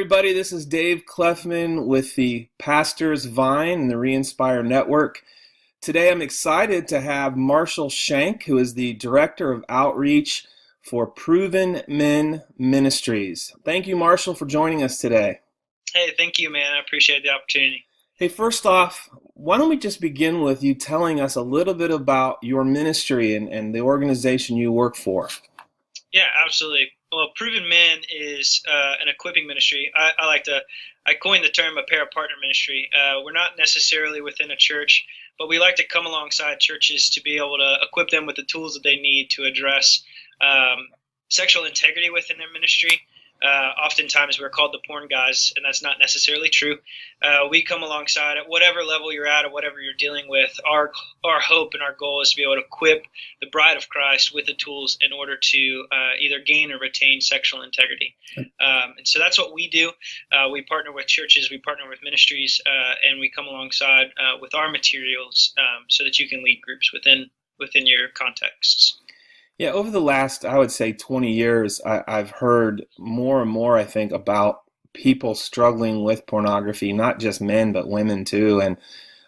everybody. This is Dave Clefman with the Pastor's Vine and the Re-Inspire Network. Today I'm excited to have Marshall Shank, who is the Director of Outreach for Proven Men Ministries. Thank you, Marshall, for joining us today. Hey, thank you, man. I appreciate the opportunity. Hey, first off, why don't we just begin with you telling us a little bit about your ministry and the organization you work for? Yeah, absolutely. Well, Proven Men is an equipping ministry. I coined the term a para-partner ministry. We're not necessarily within a church, but we like to come alongside churches to be able to equip them with the tools that they need to address sexual integrity within their ministry. Oftentimes we're called the porn guys, and that's not necessarily true. We come alongside at whatever level you're at or whatever you're dealing with. Our hope and our goal is to be able to equip the bride of Christ with the tools in order to either gain or retain sexual integrity. And so that's what we do. We partner with churches, we partner with ministries, and we come alongside with our materials so that you can lead groups within your contexts. Yeah, over the last, I would say 20 years, I've heard more and more, I think, about people struggling with pornography, not just men, but women too. And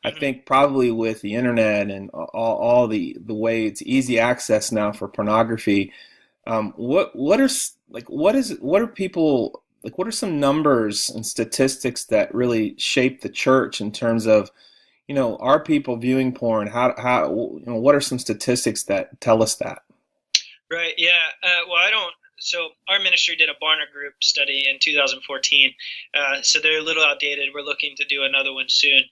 I think probably with the internet and all the way it's easy access now for pornography, what are some numbers and statistics that really shape the church in terms of, are people viewing porn? What are some statistics that tell us that? Right. Yeah. So our ministry did a Barna Group study in 2014. So they're a little outdated. We're looking to do another one soon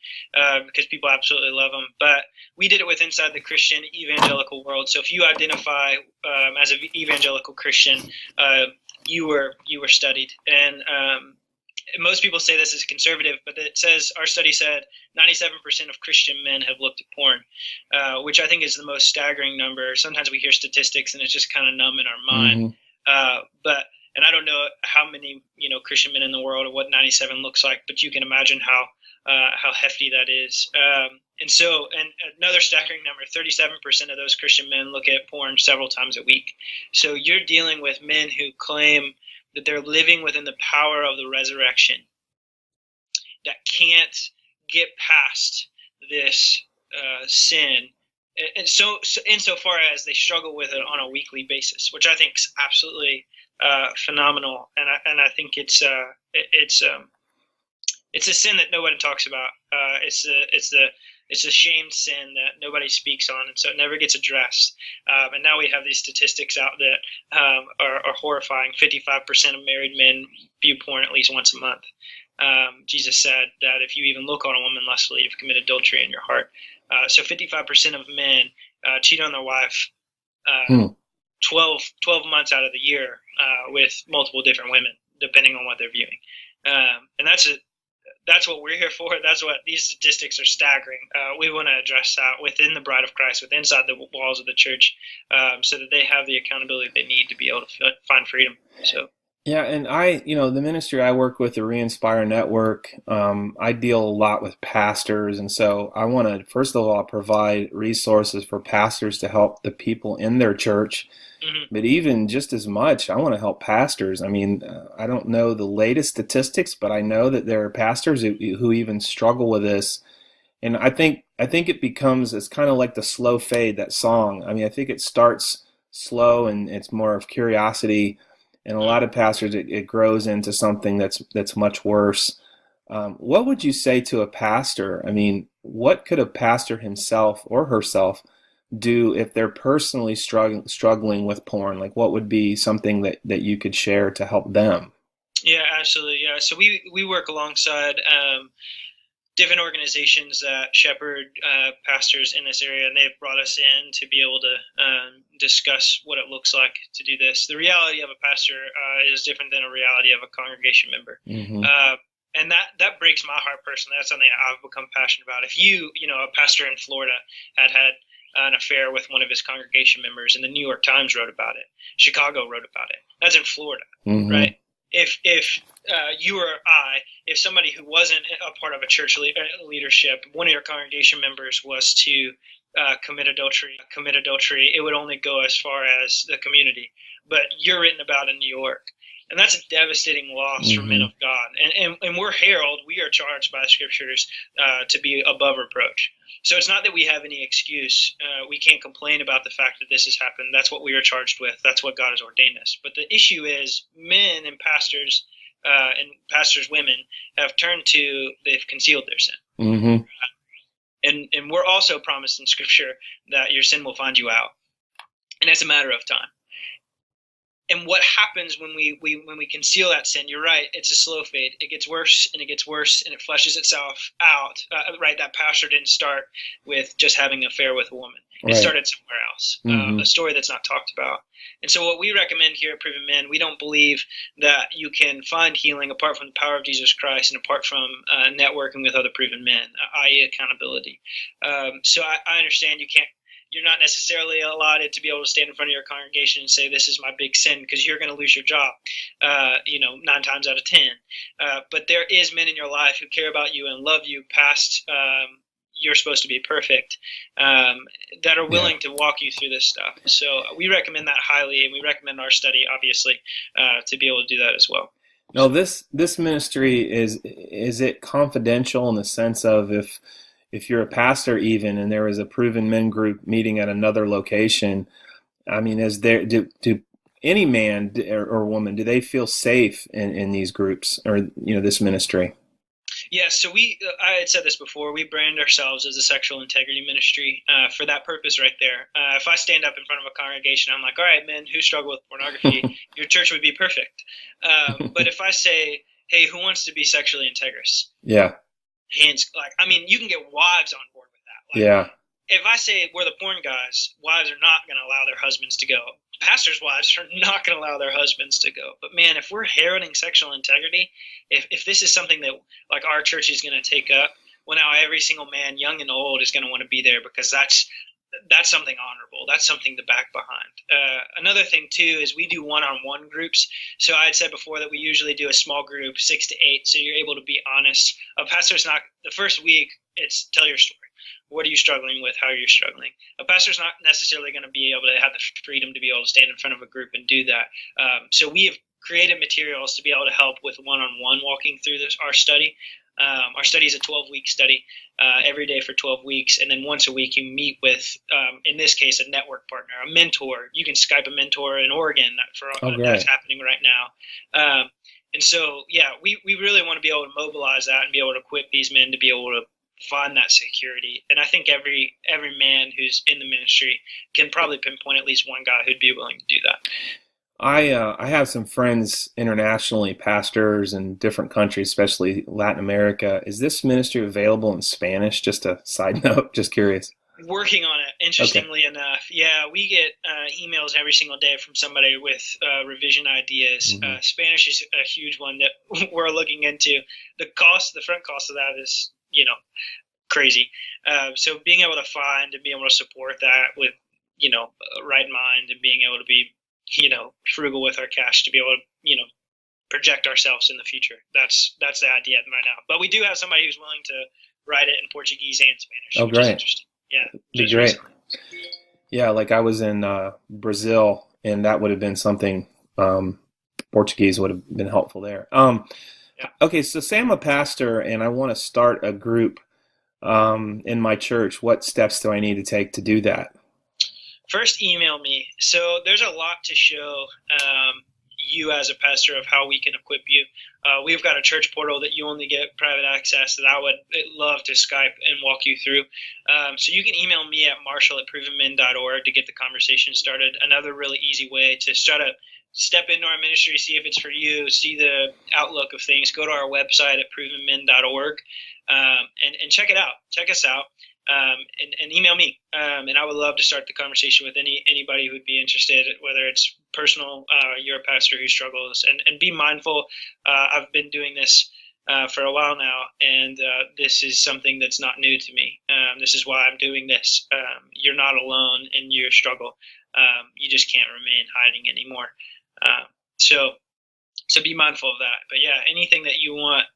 because people absolutely love them. But we did it with inside the Christian evangelical world. So if you identify as an evangelical Christian, you were studied. And most people say this is conservative, but our study said 97% of Christian men have looked at porn, which I think is the most staggering number. Sometimes we hear statistics and it's just kind of numb in our mind. And I don't know how many, Christian men in the world or what 97 looks like, but you can imagine how hefty that is. And another staggering number, 37% of those Christian men look at porn several times a week. So you're dealing with men who claim that they're living within the power of the resurrection, that can't get past this sin, and so insofar as they struggle with it on a weekly basis, which I think is absolutely phenomenal, and I think it's a sin that nobody talks about. It's a shamed sin that nobody speaks on, and so it never gets addressed. And now we have these statistics out that are horrifying. 55% of married men view porn at least once a month. Jesus said that if you even look on a woman lustfully, you've committed adultery in your heart. So 55% of men cheat on their wife 12 months out of the year with multiple different women, depending on what they're viewing. And that's what we're here for. That's what these statistics are staggering. We want to address that within the bride of Christ, inside the walls of the church, so that they have the accountability they need to be able to find freedom. So. Yeah, and the ministry I work with, the Re-Inspire Network, I deal a lot with pastors, and so I want to, first of all, provide resources for pastors to help the people in their church, but even just as much, I want to help pastors. I mean, I don't know the latest statistics, but I know that there are pastors who even struggle with this, and I think it's kind of like the slow fade, that song. I mean, I think it starts slow and it's more of curiosity. And a lot of pastors, it grows into something that's much worse. What would you say to a pastor? I mean, what could a pastor himself or herself do if they're personally struggling with porn? Like, what would be something that you could share to help them? Yeah, absolutely. Yeah. So we work alongside different organizations that shepherd pastors in this area, and they've brought us in to be able to discuss what it looks like to do this. The reality of a pastor is different than a reality of a congregation member. And that breaks my heart personally. That's something I've become passionate about. If a pastor in Florida had an affair with one of his congregation members, and the New York Times wrote about it, Chicago wrote about it, that's in Florida, right? If you or I, if somebody who wasn't a part of a church leadership, one of your congregation members was to commit adultery, it would only go as far as the community. But you're written about in New York. And that's a devastating loss for men Hmm. of God. And we're herald, we are charged by the scriptures to be above reproach. So it's not that we have any excuse. We can't complain about the fact that this has happened. That's what we are charged with. That's what God has ordained us. But the issue is men and pastors' women have turned to, they've concealed their sin. Hmm. And we're also promised in Scripture that your sin will find you out. And it's a matter of time. And what happens when we conceal that sin? You're right. It's a slow fade. It gets worse and it gets worse and it fleshes itself out. Right? That pastor didn't start with just having an affair with a woman. It Right. started somewhere else. Hmm. A story that's not talked about. And so, what we recommend here at Proven Men, we don't believe that you can find healing apart from the power of Jesus Christ and apart from networking with other proven men, i.e., accountability. So, I understand you're not necessarily allotted to be able to stand in front of your congregation and say, this is my big sin, because you're going to lose your job, 9 times out of 10. But there is men in your life who care about you and love you past you're supposed to be perfect, that are Yeah. willing to walk you through this stuff. So we recommend that highly, and we recommend our study, obviously, to be able to do that as well. No, this ministry is it confidential in the sense of if you're a pastor even and there is a proven men group meeting at another location, I mean, is there do any man or woman, do they feel safe in these groups or this ministry? Yeah, so I had said this before, we brand ourselves as a sexual integrity ministry for that purpose right there. If I stand up in front of a congregation, I'm like, all right, men who struggle with pornography, your church would be perfect. But if I say, hey, who wants to be sexually integrous? Yeah, Hands, like, I mean, you can get wives on board with that. Like, yeah, if I say we're the porn guys, wives are not going to allow their husbands to go. Pastors' wives are not going to allow their husbands to go. But man, if we're heralding sexual integrity, if this is something that like our church is going to take up, well, now every single man, young and old, is going to want to be there because that's something honorable. That's something to back behind. Another thing too is we do one-on-one groups. So I had said before that we usually do a small group, 6 to 8, so you're able to be honest. A pastor's not the first week. It's tell your story. What are you struggling with? How are you struggling? A pastor's not necessarily going to be able to have the freedom to be able to stand in front of a group and do that. So we have created materials to be able to help with one-on-one walking through our study. Our study is a 12-week study, every day for 12 weeks. And then once a week, you meet with, in this case, a network partner, a mentor. You can Skype a mentor in Oregon oh that's great. happening right now. And so, yeah, we really want to be able to mobilize that and be able to equip these men to be able to find that security. And I think every man who's in the ministry can probably pinpoint at least one guy who'd be willing to do that. I have some friends internationally, pastors in different countries, especially Latin America. Is this ministry available in Spanish? Just a side note, just curious. Working on it, Okay. interestingly enough. Yeah, we get emails every single day from somebody with revision ideas. Hmm. Spanish is a huge one that we're looking into. The front cost of that is, crazy. So being able to find and being able to support that with, right mind and being able to be, frugal with our cash to be able to, project ourselves in the future. That's the idea right now. But we do have somebody who's willing to write it in Portuguese and Spanish, Oh, which is great. interesting. Yeah, Be just great. recently. Yeah, like I was in Brazil, and that would have been something. Portuguese would have been helpful there. Yeah. Okay, so say I'm a pastor and I want to start a group in my church. What steps do I need to take to do that? First, email me. So there's a lot to show you as a pastor of how we can equip you. We've got a church portal that you only get private access that I would love to Skype and walk you through. So you can email me at marshall@provenmen.org to get the conversation started. Another really easy way to try to step into our ministry, see if it's for you, see the outlook of things. Go to our website at provenmen.org and check it out. Check us out. And email me. And I would love to start the conversation with anybody who would be interested, whether it's personal, you're a pastor who struggles, and be mindful. I've been doing this for a while now, and this is something that's not new to me. This is why I'm doing this. You're not alone in your struggle. You just can't remain hiding anymore. So be mindful of that. But yeah, anything that you want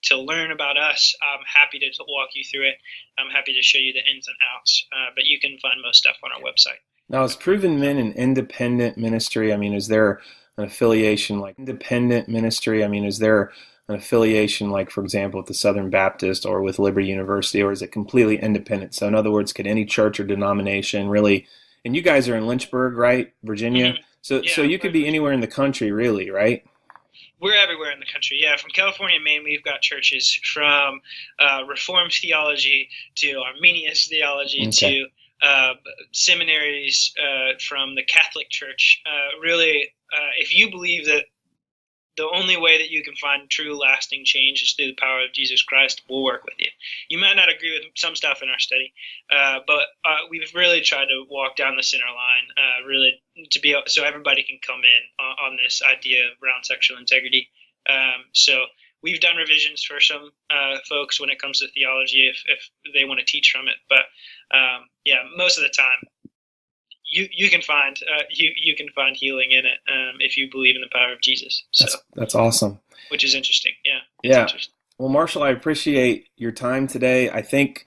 to learn about us, I'm happy to walk you through it. I'm happy to show you the ins and outs. But you can find most stuff on our website. Now, is Proven Men an independent ministry? I mean, is there an affiliation like independent ministry? I mean, is there an affiliation like, for example, with the Southern Baptist or with Liberty University, or is it completely independent? So in other words, could any church or denomination really, and you guys are in Lynchburg, right, Virginia? Hmm. So Yeah, you could be anywhere in the country, really, right? we're everywhere in the country. Yeah, from California and Maine, we've got churches from Reformed theology to Arminius theology Okay. to seminaries from the Catholic Church. Really, if you believe that the only way that you can find true lasting change is through the power of Jesus Christ, we'll work with you. You might not agree with some stuff in our study, but we've really tried to walk down the center line, really to be so everybody can come in on this idea around sexual integrity. So we've done revisions for some folks when it comes to theology if they want to teach from it, but yeah, most of the time you can find you can find healing in it if you believe in the power of Jesus. So, That's awesome. which is interesting. Yeah, it's Yeah. interesting. Well, Marshall, I appreciate your time today. I think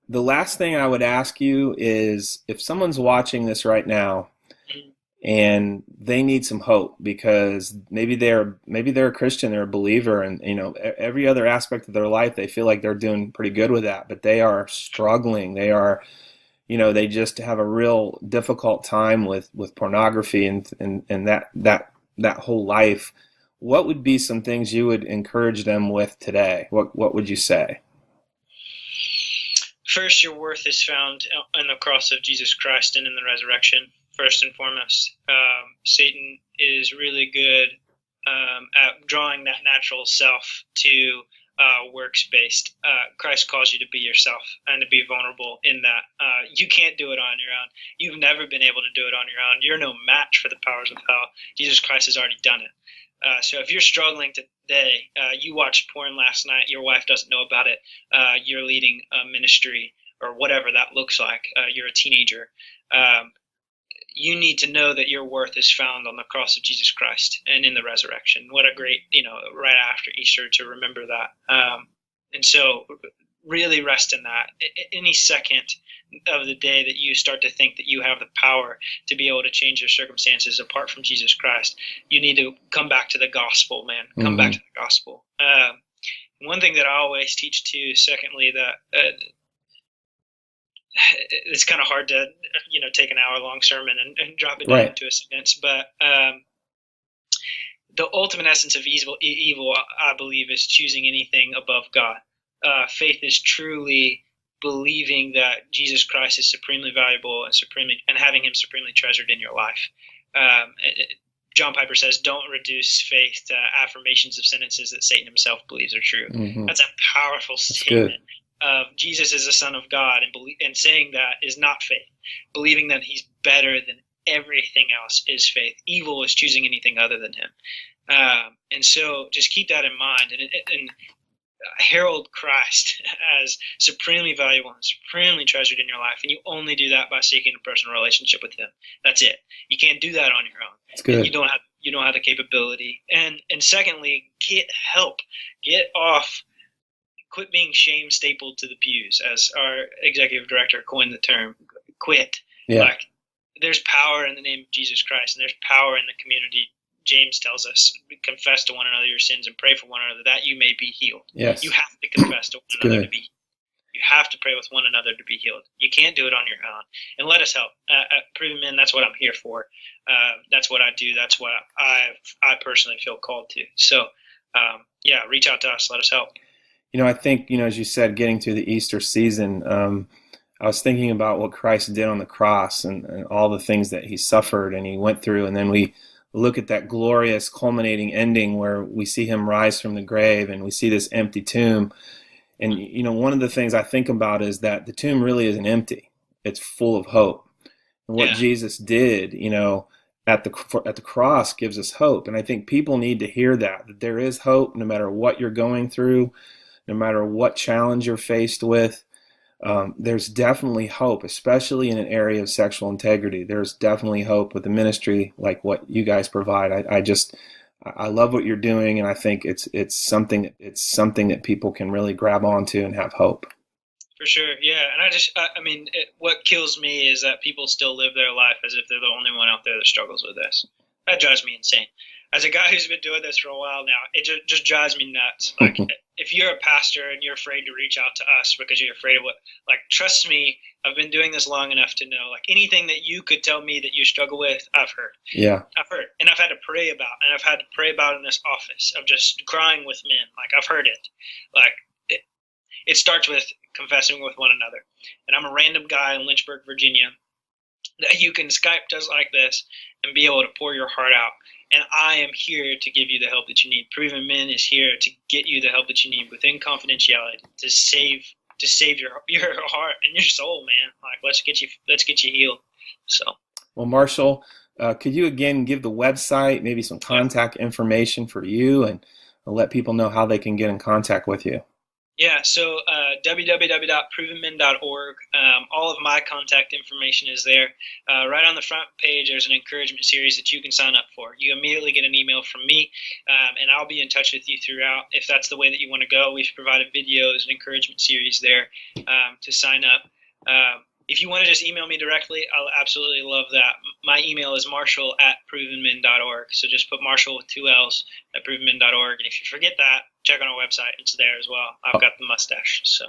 the last thing I would ask you is if someone's watching this right now Mhm. and they need some hope because maybe they're a Christian, they're a believer, and every other aspect of their life they feel like they're doing pretty good with that, but they are struggling. They just have a real difficult time with pornography and that whole life. What would be some things you would encourage them with today? What would you say? First, your worth is found in the cross of Jesus Christ and in the resurrection. First and foremost, Satan is really good at drawing that natural self to works based. Christ calls you to be yourself and to be vulnerable in that. You can't do it on your own. You've never been able to do it on your own. You're no match for the powers of hell. Jesus Christ has already done it. So if you're struggling today, you watched porn last night, your wife doesn't know about it, you're leading a ministry or whatever that looks like, you're a teenager, um, you need to know that your worth is found on the cross of Jesus Christ and in the resurrection. What a great, right after Easter to remember that. And so really rest in that. Any second of the day that you start to think that you have the power to be able to change your circumstances apart from Jesus Christ, you need to come back to the gospel, man. Come back Hmm. to the gospel. One thing that I always teach too, secondly, that it's kind of hard to take an hour long sermon and drop it down Right. into a sentence, but the ultimate essence of evil, I believe, is choosing anything above God. Faith is truly believing that Jesus Christ is supremely valuable and having Him supremely treasured in your life. Um, John Piper says, "Don't reduce faith to affirmations of sentences that Satan himself believes are true." Hmm. That's a powerful That's good. statement. Jesus is the Son of God, and saying that is not faith. Believing that He's better than everything else is faith. Evil is choosing anything other than Him. And so just keep that in mind and herald Christ as supremely valuable and supremely treasured in your life. And you only do that by seeking a personal relationship with Him. That's it. You can't do that on your own. That's And good. you don't have the capability. And secondly, get help. Get off. Quit being shame stapled to the pews, as our executive director coined the term. Quit. Yeah. Like, there's power in the name of Jesus Christ, and there's power in the community. James tells us, confess to one another your sins and pray for one another that you may be healed. Yes. You have to confess to one It's another good. to be. You have to pray with one another to be healed. You can't do it on your own. And let us help. At Proven Men, that's what I'm here for. That's what I do. That's what I personally feel called to. So, yeah, reach out to us. Let us help. I think, as you said, getting through the Easter season, I was thinking about what Christ did on the cross and all the things that He suffered and He went through. And then we look at that glorious culminating ending where we see Him rise from the grave and we see this empty tomb. And, one of the things I think about is that the tomb really isn't empty. It's full of hope. And what Yeah. Jesus did, at the cross gives us hope. And I think people need to hear that there is hope no matter what you're going through, no matter what challenge you're faced with. There's definitely hope, especially in an area of sexual integrity. There's definitely hope with a ministry like what you guys provide. I love what you're doing, and I think it's something that people can really grab onto and have hope. For sure, yeah. And I mean, what kills me is that people still live their life as if they're the only one out there that struggles with this. That drives me insane. as a guy who's been doing this for a while now, it just drives me nuts. Like, if you're a pastor and you're afraid to reach out to us because you're afraid of what, like, trust me, I've been doing this long enough to know, like, anything that you could tell me that you struggle with, I've heard. Yeah. I've heard, and I've had to pray about, and I've had to pray about in this office of just crying with men. Like, I've heard it. Like, it starts with confessing with one another. And I'm a random guy in Lynchburg, Virginia, that you can Skype just like this and be able to pour your heart out. And I am here to give you the help that you need. Proven Men is here to get you the help that you need within confidentiality to save your heart and your soul, man. Like, let's get you healed. So, well, Marshall, could you again give the website, maybe some contact information for you, and let people know how they can get in contact with you? Yeah, so www.provenmen.org. All of my contact information is there. Right on the front page, there's an encouragement series that you can sign up for. You immediately get an email from me, and I'll be in touch with you throughout. If that's the way that you want to go, we've provided videos and encouragement series there to sign up. If you want to just email me directly, I'll absolutely love that. My email is marshall@provenmen.org. So just put Marshall with 2 L's at provenmen.org. And if you forget that, check on our website. It's there as well. I've got the mustache. So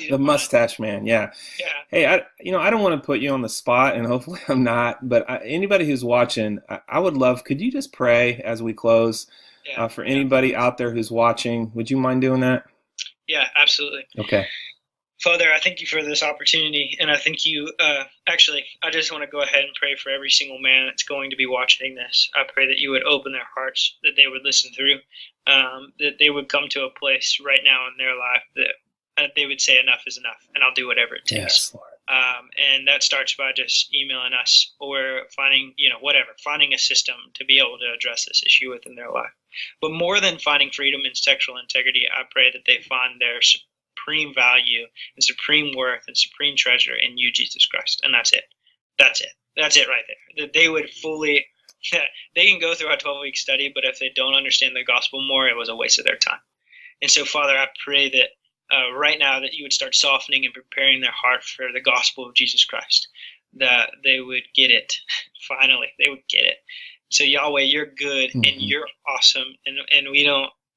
the mustache man. Yeah. Yeah. Hey, I don't want to put you on the spot, and hopefully I'm not, but anybody who's watching, I would love, could you just pray as we close for anybody out there who's watching? Would you mind doing that? Yeah, absolutely. Okay. Father, I thank you for this opportunity, and I thank you. Actually, I just want to go ahead and pray for every single man that's going to be watching this. I pray that you would open their hearts, that they would listen through, that they would come to a place right now in their life that they would say enough is enough, and I'll do whatever it takes. Yes, Lord. And that starts by just emailing us or finding a system to be able to address this issue within their life. But more than finding freedom and sexual integrity, I pray that they find their supreme value and supreme worth and supreme treasure in you, Jesus Christ. And that's it. That's it right there. That they would fully, they can go through a 12-week study, but if they don't understand the gospel more, it was a waste of their time. And so, Father, I pray that right now that you would start softening and preparing their heart for the gospel of Jesus Christ, that they would get it. Finally, they would get it. So, Yahweh, you're good and you're awesome, and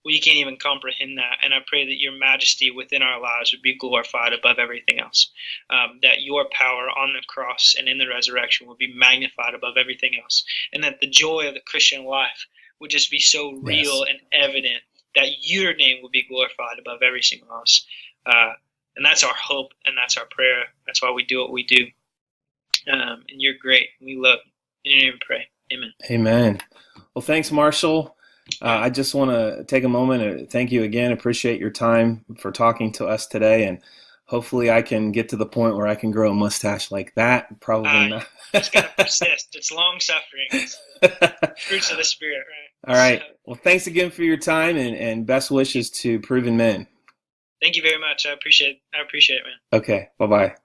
we can't even comprehend that. And I pray that your majesty within our lives would be glorified above everything else, that your power on the cross and in the resurrection would be magnified above everything else, and that the joy of the Christian life would just be so real and evident that your name will be glorified above every single else. And that's our hope, and that's our prayer. That's why we do what we do. And you're great. We love you. In your name we pray. Amen. Amen. Well, thanks, Marshall. I just want to take a moment to thank you again. Appreciate your time for talking to us today, and hopefully I can get to the point where I can grow a mustache like that. Probably not. It's got to persist. It's long suffering. It's fruits of the Spirit, right? All right. Well, thanks again for your time, and best wishes to Proven Men. Thank you very much. I appreciate it, man. Okay. Bye-bye.